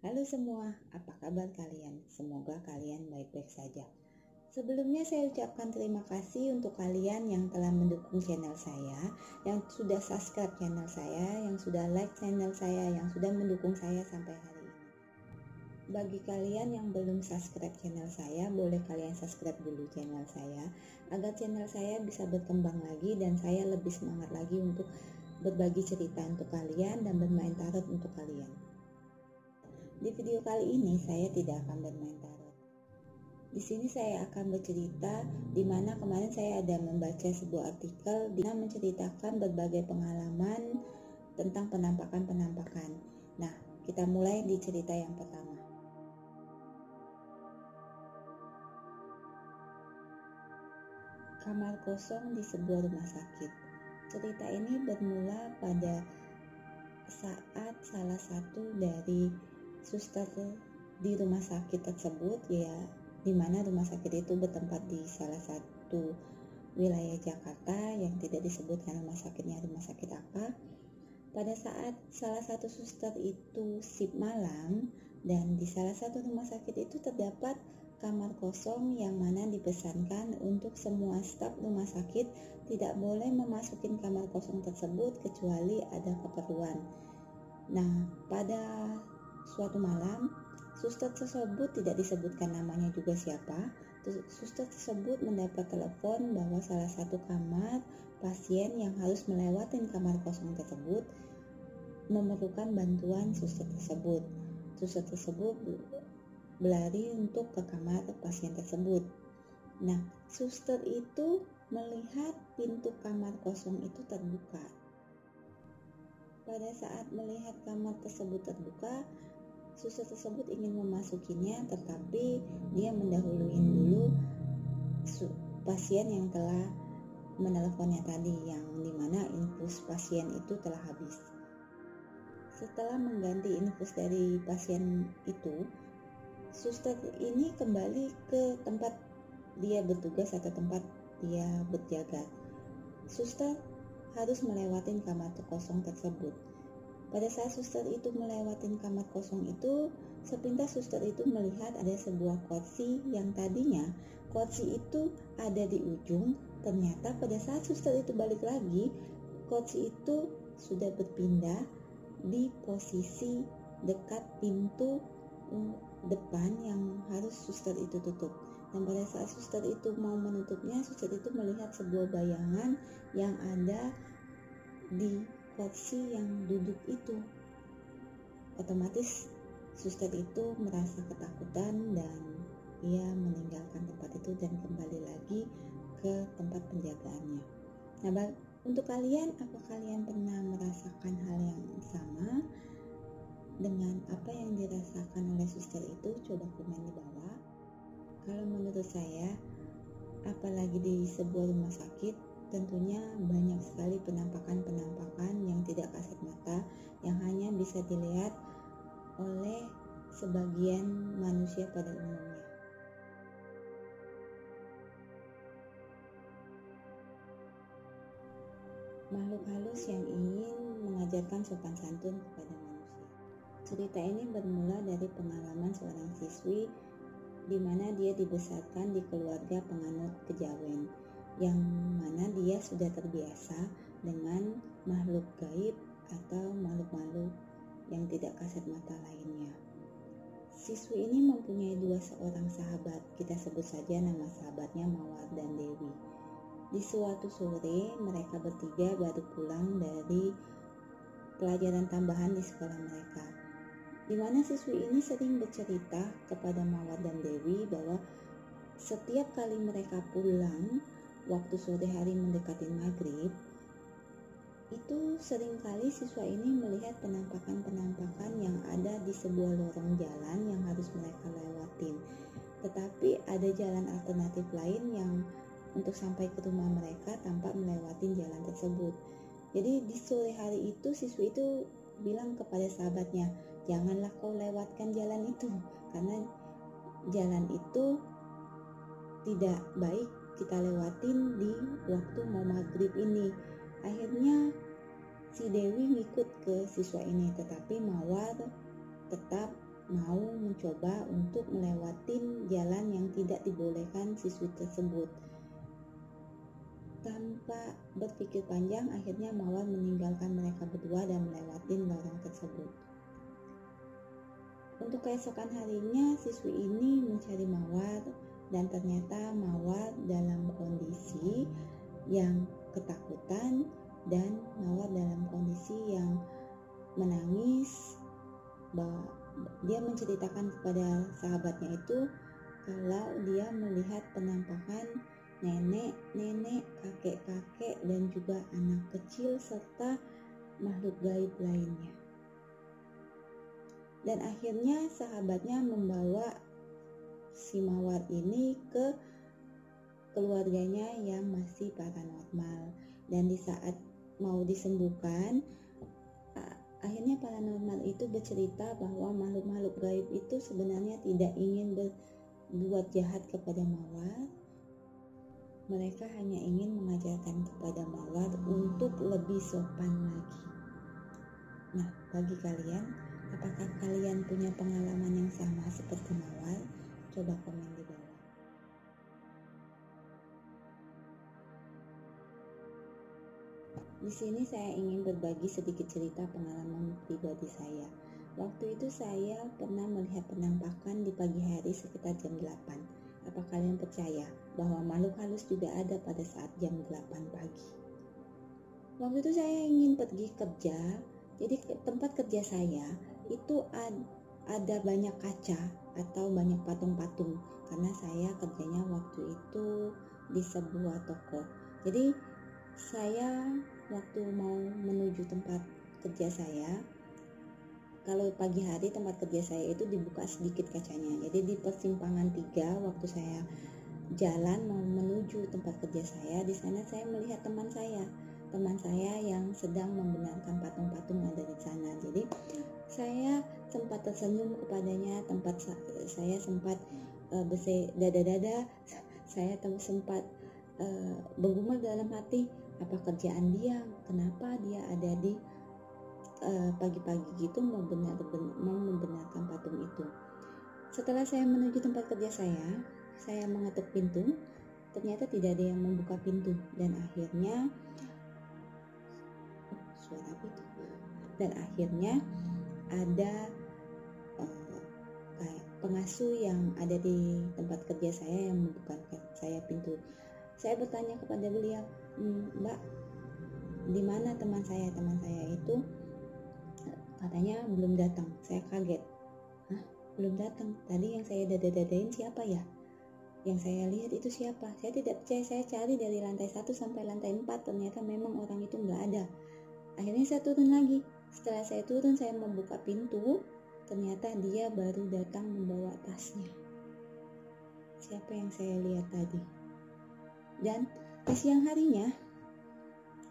Halo semua, apa kabar kalian? Semoga kalian baik-baik saja. Sebelumnya saya ucapkan terima kasih untuk kalian yang telah mendukung channel saya, yang sudah subscribe channel saya, yang sudah like channel saya, yang sudah mendukung saya sampai hari ini. Bagi kalian yang belum subscribe channel saya, boleh kalian subscribe dulu channel saya, agar channel saya bisa berkembang lagi dan saya lebih semangat lagi untuk berbagi cerita untuk kalian dan bermain tarot untuk kalian. Di video kali ini saya tidak akan bermain tarot. Di sini saya akan bercerita, di mana kemarin saya ada membaca sebuah artikel di mana menceritakan berbagai pengalaman tentang penampakan-penampakan. Nah, kita mulai di cerita yang pertama. Kamar kosong di sebuah rumah sakit. Cerita ini bermula pada saat salah satu dari suster di rumah sakit tersebut, ya, di mana rumah sakit itu bertempat di salah satu wilayah Jakarta yang tidak disebutkan rumah sakitnya rumah sakit apa. Pada saat salah satu suster itu shift malam, dan di salah satu rumah sakit itu terdapat kamar kosong yang mana dipesankan untuk semua staf rumah sakit tidak boleh memasukin kamar kosong tersebut kecuali ada keperluan. Nah, pada suatu malam, suster tersebut tidak disebutkan namanya juga siapa. Suster tersebut mendapat telepon bahwa salah satu kamar pasien yang harus melewati kamar kosong tersebut memerlukan bantuan suster tersebut. Suster tersebut berlari untuk ke kamar pasien tersebut. Nah, suster itu melihat pintu kamar kosong itu terbuka. Pada saat melihat kamar tersebut terbuka, suster tersebut ingin memasukinya, tetapi dia mendahului dulu pasien yang telah meneleponnya tadi, yang dimana infus pasien itu telah habis. Setelah mengganti infus dari pasien itu, suster ini kembali ke tempat dia bertugas atau tempat dia berjaga. Suster harus melewati kamar kosong tersebut. Pada saat suster itu melewati kamar kosong itu, sepintas suster itu melihat ada sebuah kursi yang tadinya kursi itu ada di ujung. Ternyata pada saat suster itu balik lagi, kursi itu sudah berpindah di posisi dekat pintu depan yang harus suster itu tutup. Dan pada saat suster itu mau menutupnya, suster itu melihat sebuah bayangan yang ada di kursi yang duduk itu. Otomatis suster itu merasa ketakutan dan ia meninggalkan tempat itu dan kembali lagi ke tempat penjagaannya. Nah, untuk kalian, apa kalian pernah merasakan hal yang sama dengan apa yang dirasakan oleh suster itu? Coba komen di bawah. Kalau menurut saya, apalagi di sebuah rumah sakit, tentunya banyak sekali penampakan-penampakan yang tidak kasat mata, yang hanya bisa dilihat oleh sebagian manusia pada umumnya. Makhluk halus yang ingin mengajarkan sopan santun kepada manusia. Cerita ini bermula dari pengalaman seorang siswi di mana dia dibesarkan di keluarga penganut kejawen, yang mana dia sudah terbiasa dengan makhluk gaib atau makhluk-makhluk yang tidak kasat mata lainnya. Siswi ini mempunyai dua seorang sahabat, kita sebut saja nama sahabatnya Mawar dan Dewi. Di suatu sore, mereka bertiga baru pulang dari pelajaran tambahan di sekolah mereka, di mana siswi ini sering bercerita kepada Mawar dan Dewi bahwa setiap kali mereka pulang waktu sore hari mendekati maghrib, itu seringkali siswa ini melihat penampakan-penampakan yang ada di sebuah lorong jalan yang harus mereka lewatin. Tetapi ada jalan alternatif lain yang untuk sampai ke rumah mereka tanpa melewati jalan tersebut. Jadi di sore hari itu siswi itu bilang kepada sahabatnya, janganlah kau lewatkan jalan itu, karena jalan itu tidak baik kita lewatin di waktu mau maghrib ini. Akhirnya si Dewi ngikut ke siswa ini, tetapi Mawar tetap mau mencoba untuk melewatin jalan yang tidak dibolehkan siswi tersebut. Tanpa berpikir panjang, akhirnya Mawar meninggalkan mereka berdua dan melewati lorong tersebut. Untuk keesokan harinya, siswi ini mencari Mawar dan ternyata Mawar dalam kondisi yang ketakutan dan Mawar dalam kondisi yang menangis. Dia menceritakan kepada sahabatnya itu kalau dia melihat penampakan nenek-nenek, kakek-kakek, dan juga anak kecil serta makhluk gaib lainnya. Dan akhirnya sahabatnya membawa si Mawar ini ke keluarganya yang masih paranormal. Dan di saat mau disembuhkan, akhirnya paranormal itu bercerita bahwa makhluk-makhluk gaib itu sebenarnya tidak ingin berbuat jahat kepada Mawar. Mereka hanya ingin mengajarkan kepada Mawar untuk lebih sopan lagi. Nah, bagi kalian, apakah kalian punya pengalaman yang sama seperti Mawar? Coba komen di bawah. Di sini saya ingin berbagi sedikit cerita pengalaman pribadi saya. Waktu itu saya pernah melihat penampakan di pagi hari sekitar jam 8. Apa kalian percaya bahwa makhluk halus juga ada pada saat jam 8 pagi? Waktu itu saya ingin pergi kerja, jadi tempat kerja saya itu ada banyak kaca atau banyak patung-patung karena saya kerjanya waktu itu di sebuah toko. Jadi saya waktu mau menuju tempat kerja saya, kalau pagi hari tempat kerja saya itu dibuka sedikit kacanya. Jadi di persimpangan 3 waktu saya jalan mau menuju tempat kerja saya, di sana saya melihat teman saya yang sedang membenarkan patung-patung yang ada di sana. Jadi saya sempat tersenyum kepadanya, saya sempat dada-dada, saya sempat bergumul dalam hati, apa kerjaan dia, kenapa dia ada di pagi-pagi gitu mau membenarkan patung itu. Setelah saya menuju tempat kerja saya mengetuk pintu, ternyata tidak ada yang membuka pintu dan akhirnya ada kayak pengasuh yang ada di tempat kerja saya yang membuka saya pintu. Saya bertanya kepada beliau, Mbak, di mana teman saya? Teman saya itu katanya belum datang. Saya kaget. Hah? Belum datang? Tadi yang saya dada-dadain siapa ya? Yang saya lihat itu siapa? Saya tidak percaya. Saya cari dari lantai 1 sampai lantai 4. Ternyata memang orang itu nggak ada. Akhirnya saya turun lagi. Setelah saya turun, saya membuka pintu. Ternyata dia baru datang membawa tasnya. Siapa yang saya lihat tadi? Dan di siang harinya,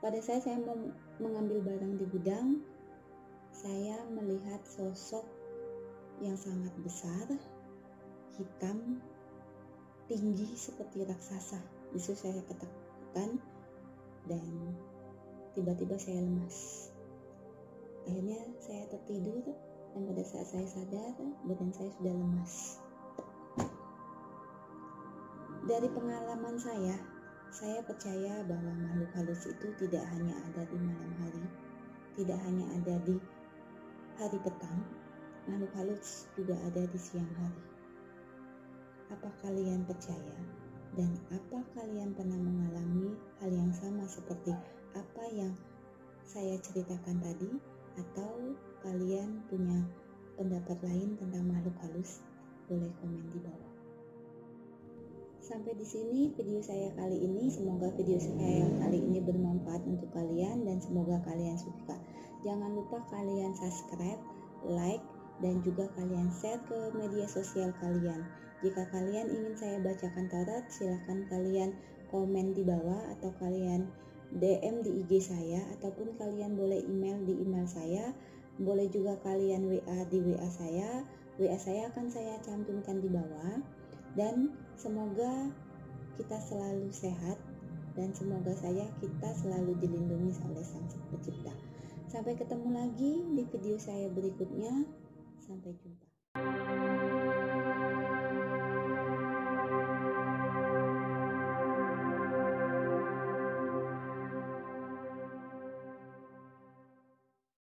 pada saat saya mau mengambil barang di gudang, saya melihat sosok yang sangat besar, hitam, tinggi seperti raksasa. Justru saya ketakutan dan tiba-tiba saya lemas. Akhirnya saya tertidur dan pada saat saya sadar, badan saya sudah lemas. Dari pengalaman saya percaya bahwa makhluk halus itu tidak hanya ada di malam hari, tidak hanya ada di hari petang, makhluk halus juga ada di siang hari. Apa kalian percaya? Dan apa kalian pernah mengalami hal yang sama seperti apa yang saya ceritakan tadi? Atau kalian punya pendapat lain tentang makhluk halus? Boleh komen di bawah. Sampai di sini video saya kali ini. Semoga video saya kali ini bermanfaat untuk kalian dan semoga kalian suka. Jangan lupa kalian subscribe, like, dan juga kalian share ke media sosial kalian. Jika kalian ingin saya bacakan tarot, silahkan kalian komen di bawah atau kalian DM di IG saya ataupun kalian boleh email di email saya. Boleh juga kalian WA di WA saya. WA saya akan saya cantumkan di bawah. Dan semoga kita selalu sehat dan semoga kita selalu dilindungi oleh Sang Pencipta. Sampai ketemu lagi di video saya berikutnya. Sampai jumpa.